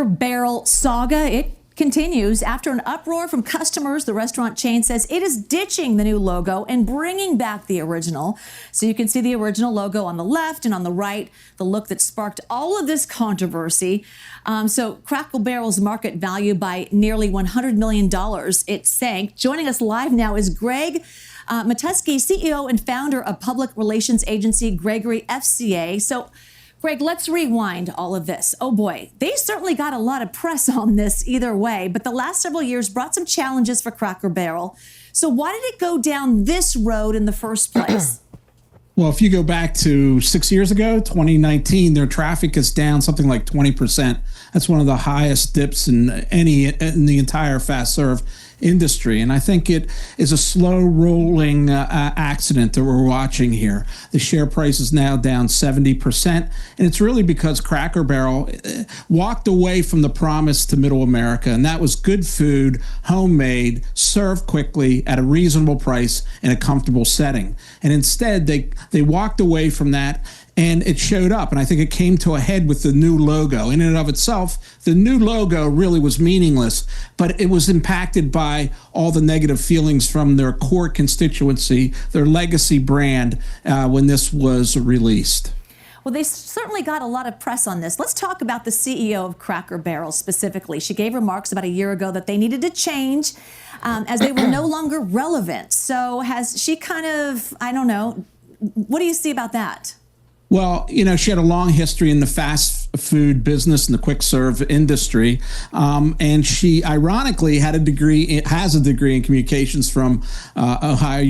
Barrel saga, it continues. After an uproar from customers, the restaurant chain says it is ditching the new logo and bringing back the original. So you can see the original logo on the left and on the right, the look that sparked all of this controversy. So Cracker Barrel's market value by nearly $100 million, it sank. Joining us live now is Greg Mateski, CEO and founder of public relations agency Gregory FCA. So Greg, let's rewind all of this. Oh boy, they certainly got a lot of press on this either way, but the last several years brought some challenges for Cracker Barrel. So why did it go down this road in the first place? Well, if you go back to 6 years ago, 2019, their traffic is down something like 20%. That's one of the highest dips in the entire fast serve industry. And I think it is a slow rolling accident that we're watching here. The share price is now down 70%. And it's really because Cracker Barrel walked away from the promise to middle America. And that was good food, homemade, served quickly at a reasonable price in a comfortable setting. And instead, they walked away from that. And it showed up, and I think it came to a head with the new logo. In and of itself, the new logo really was meaningless, but it was impacted by all the negative feelings from their core constituency, their legacy brand, when this was released. Well, they certainly got a lot of press on this. Let's talk about the CEO of Cracker Barrel specifically. She gave remarks about a year ago that they needed to change as they were no longer relevant. So has she kind of, I don't know, what do you see about that? Well, you know, she had a long history in the fast food business and the quick serve industry. And she ironically has a degree in communications from Miami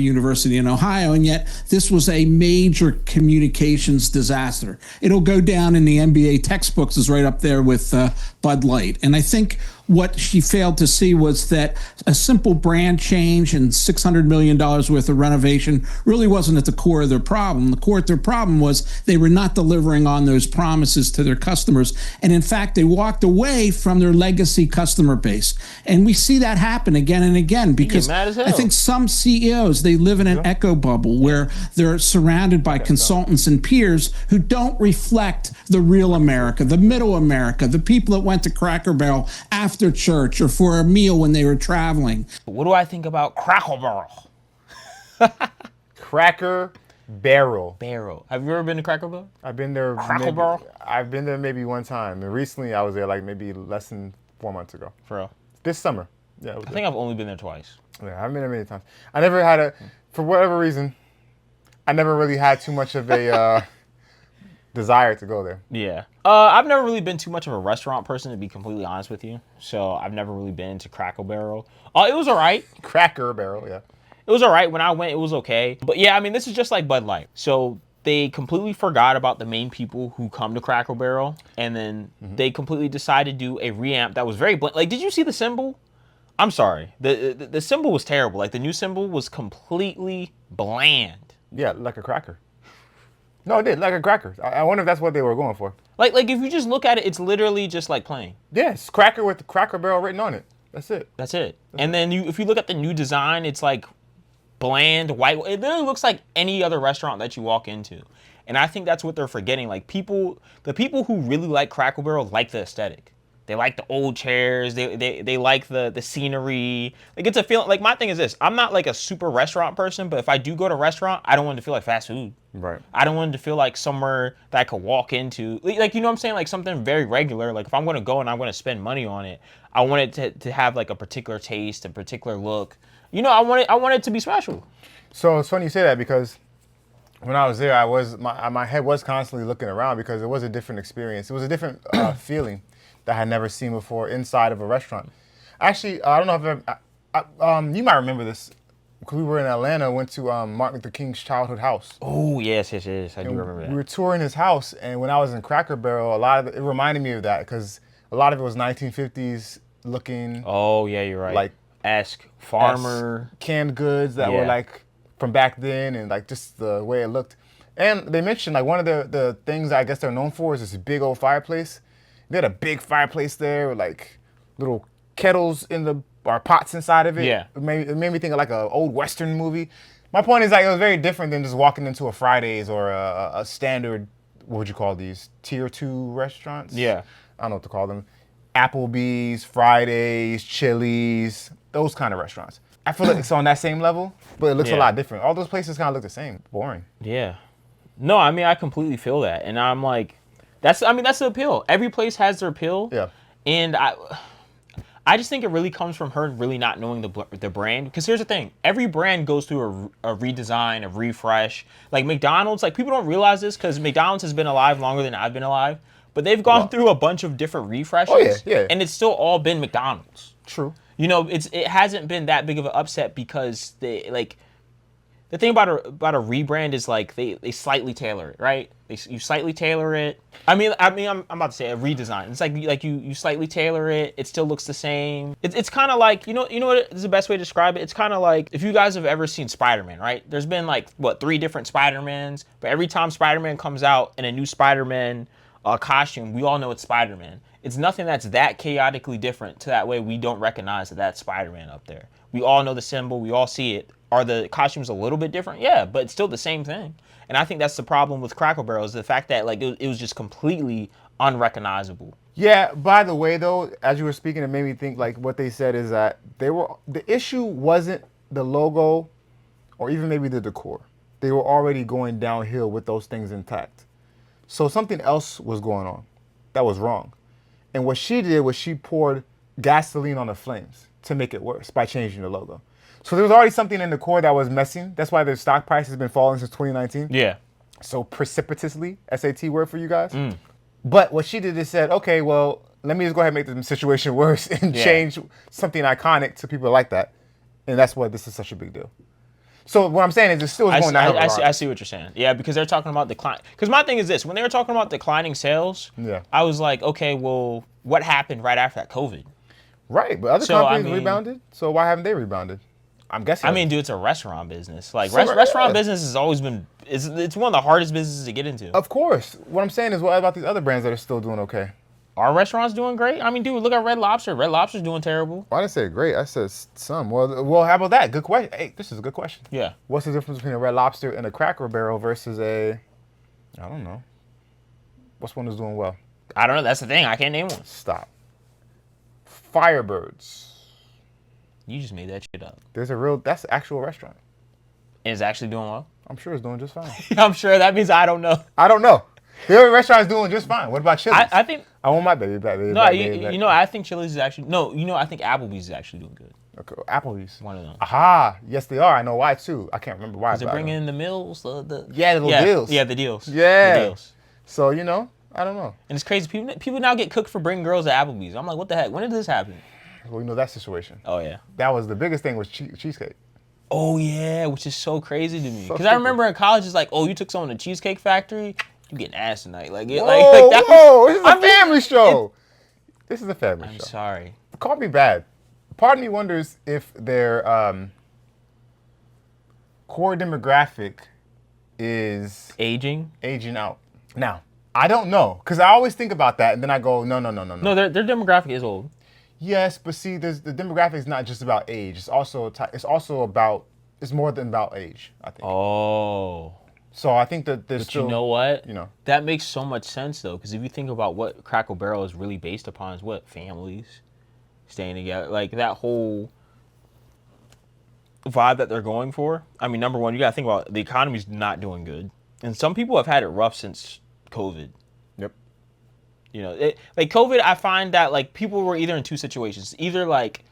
University in Ohio. And yet this was a major communications disaster. It'll go down in the MBA textbooks as right up there with Bud Light. And I think what she failed to see was that a simple brand change and $600 million worth of renovation really wasn't at the core of their problem. The core of their problem was they were not delivering on those promises to their customers. And in fact, they walked away from their legacy customer base. And we see that happen again and again because I think some CEOs, they live in an echo bubble where they're surrounded by consultants and peers who don't reflect the real America, the middle America, the people that went to Cracker Barrel after church or for a meal when they were traveling. What do I think about Cracker Barrel? Cracker Barrel. Have you ever been to Cracker Barrel? I've been there. Barrel? I've been there maybe one time. And recently I was there like maybe less than 4 months ago. For real? This summer. Yeah. I think I've only been there twice. Yeah, I've been there many times. I never had for whatever reason, I never really had too much of a desire to go there. Yeah. I've never really been too much of a restaurant person, to be completely honest with you. So I've never really been to Cracker Barrel. It was all right. Cracker Barrel, yeah. It was all right. When I went, it was okay. But yeah, I mean, this is just like Bud Light. So they completely forgot about the main people who come to Cracker Barrel. And then they completely decided to do a reamp that was very bland. Like, did you see the symbol? I'm sorry. The symbol was terrible. Like, the new symbol was completely bland. Yeah, like a cracker. No, it did, like a cracker. I wonder if that's what they were going for. Like if you just look at it, it's literally just like plain. Yes, cracker with the Cracker Barrel written on it. That's it. And then if you look at the new design, it's like bland, white. It literally looks like any other restaurant that you walk into. And I think that's what they're forgetting. Like the people who really like Cracker Barrel like the aesthetic. They like the old chairs. They like the scenery. Like, it's a feeling. Like, my thing is this. I'm not like a super restaurant person, but if I do go to a restaurant, I don't want it to feel like fast food. Right. I don't want it to feel like somewhere that I could walk into. Like, you know what I'm saying? Like something very regular. Like, if I'm going to go and I'm going to spend money on it, I want it to have like a particular taste, a particular look. You know, I want it to be special. So it's funny you say that because when I was there, my head was constantly looking around because it was a different experience. It was a different feeling that I had never seen before inside of a restaurant. Actually, I don't know if you might remember this. Because we were in Atlanta, went to Martin Luther King's childhood house. Oh, yes. I do remember that. We were touring his house, and when I was in Cracker Barrel, it reminded me of that because a lot of it was 1950s looking. Oh, yeah, you're right. Like farmer. Canned goods that were like from back then and like just the way it looked. And they mentioned like one of the things I guess they're known for is this big old fireplace. They had a big fireplace there with like little kettles or pots inside of it. Yeah. It made me think of like an old Western movie. My point is like it was very different than just walking into a Fridays or a standard what would you call these? Tier 2 restaurants? Yeah. I don't know what to call them. Applebee's, Fridays, Chili's, those kind of restaurants. I feel like it's on that same level, but it looks a Yeah. lot different. All those places kind of look the same. Boring. Yeah. No, I mean, I completely feel that. And I'm like, that's the appeal. Every place has their appeal. Yeah. And I just think it really comes from her really not knowing the brand. Because here's the thing. Every brand goes through a redesign, a refresh. Like McDonald's, like people don't realize this because McDonald's has been alive longer than I've been alive. But they've gone through a bunch of different refreshes. Oh, yeah, yeah. And it's still all been McDonald's. True. You know, it hasn't been that big of an upset because they like the thing about a rebrand is like they slightly tailor it, right? You slightly tailor it. I'm about to say a redesign. It's like you slightly tailor it. It still looks the same. It's kind of like you know what is the best way to describe it? It's kind of like if you guys have ever seen Spider-Man, right? There's been like 3 different Spider-Mans, but every time Spider-Man comes out in a new Spider-Man costume, we all know it's Spider-Man. It's nothing that's that chaotically different to that way we don't recognize that that's Spider-Man up there. We all know the symbol. We all see it. Are the costumes a little bit different? Yeah, but it's still the same thing. And I think that's the problem with Cracker Barrel is the fact that like it was just completely unrecognizable. Yeah, by the way, though, as you were speaking, it made me think like what they said is that the issue wasn't the logo or even maybe the decor. They were already going downhill with those things intact. So something else was going on that was wrong. And what she did was she poured gasoline on the flames to make it worse by changing the logo. So there was already something in the core that was messing. That's why the stock price has been falling since 2019. Yeah. So precipitously, SAT word for you guys. But what she did is said, okay, well, let me just go ahead and make the situation worse and change something iconic to people like that. And that's why this is such a big deal. So what I'm saying is it's still going down. I see what you're saying. Yeah, because they're talking about decline. Because my thing is this: when they were talking about declining sales, I was like, okay, well, what happened right after that COVID? Right, but other companies rebounded. So why haven't they rebounded? I'm guessing. I mean, dude, it's a restaurant business. Like restaurant business has always been. It's one of the hardest businesses to get into. Of course. What I'm saying is, what about these other brands that are still doing okay? Are restaurants doing great? I mean, dude, look at Red Lobster. Red Lobster's doing terrible. Well, I didn't say great. I said some. Well, how about that? Good question. Hey, this is a good question. Yeah. What's the difference between a Red Lobster and a Cracker Barrel versus I don't know. What's one that's doing well? I don't know. That's the thing. I can't name one. Stop. Firebirds. You just made that shit up. That's an actual restaurant. And it's actually doing well? I'm sure it's doing just fine. I'm sure that means I don't know. I don't know. The other restaurant's doing just fine. What about Chili's? I think. I want my baby back. No, you know, I think Chili's is actually. No, you know, I think Applebee's is actually doing good. Okay, Applebee's. One of them. Aha. Yes, they are. I know why, too. I can't remember why. Because they're bringing in the meals. Yeah, the little deals. Yeah, the deals. Yeah. The deals. So, I don't know. And it's crazy. People now get cooked for bringing girls to Applebee's. I'm like, what the heck? When did this happen? Well, that situation. Oh, yeah. That was the biggest thing was cheesecake. Oh, yeah, which is so crazy to me. So Because I remember in college, it's like, oh, you took someone to Cheesecake Factory, you getting ass tonight. Like, Whoa, that whoa, this is a family show. This is a family show. I'm sorry. Call me bad. Part of me wonders if their core demographic is Aging out. Now, I don't know, because I always think about that, and then I go, no. No, their demographic is old. Yes, but see, the demographic is not just about age. It's more than about age, I think. Oh. So I think that there's But still, you know what? That makes so much sense, though, because if you think about what Cracker Barrel is really based upon is what? Families staying together. Like, that whole vibe that they're going for. I mean, number one, you got to think about the economy's not doing good. And some people have had it rough since COVID. Yep. Like COVID, I find that like people were either in two situations. Either like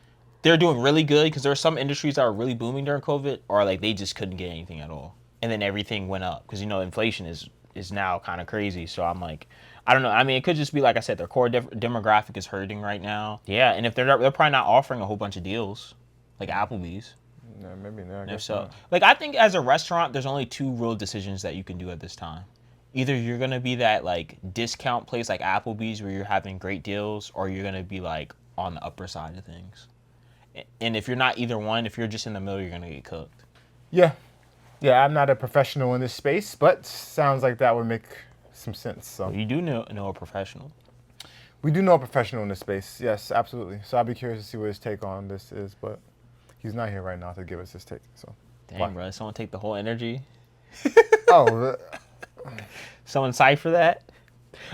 they're doing really good because there are some industries that are really booming during COVID, or like they just couldn't get anything at all. And then everything went up because, inflation is now kind of crazy. So I'm like, I don't know. I mean, it could just be, like I said, their core demographic is hurting right now. Yeah, and if they're probably not offering a whole bunch of deals, like Applebee's. No, maybe not. If so, like I think as a restaurant, there's only two real decisions that you can do at this time. Either you're gonna be that like discount place like Applebee's where you're having great deals, or you're gonna be like on the upper side of things. And if you're not either one, if you're just in the middle, you're gonna get cooked. Yeah, I'm not a professional in this space, but sounds like that would make some sense. So well, you do know a professional. We do know a professional in this space. Yes, absolutely. So I'll be curious to see what his take on this is, but he's not here right now to give us his take. So dang, bro, someone take the whole energy. Oh. Someone cipher that.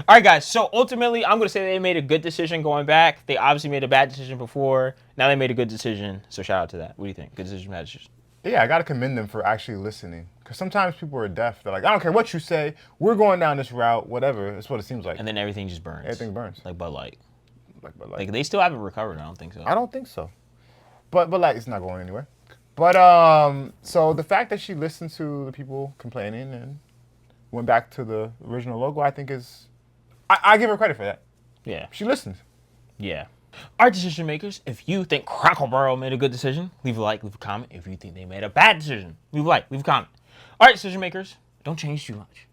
All right, guys. So ultimately, I'm going to say they made a good decision going back. They obviously made a bad decision before. Now they made a good decision. So shout out to that. What do you think? Good decision, bad decision? Yeah, I got to commend them for actually listening. Because sometimes people are deaf. They're like, I don't care what you say. We're going down this route, whatever. That's what it seems like. And then everything just burns. Everything burns. Like Bud Light. Like Like they still haven't recovered. I don't think so. I don't think so. But like, it's not going anywhere. But so the fact that she listened to the people complaining and went back to the original logo, I think is, I give her credit for that. Yeah. She listened. Yeah. All right, decision makers, if you think Crackle Barrel made a good decision, leave a like, leave a comment. If you think they made a bad decision, leave a like, leave a comment. All right, decision makers, don't change too much.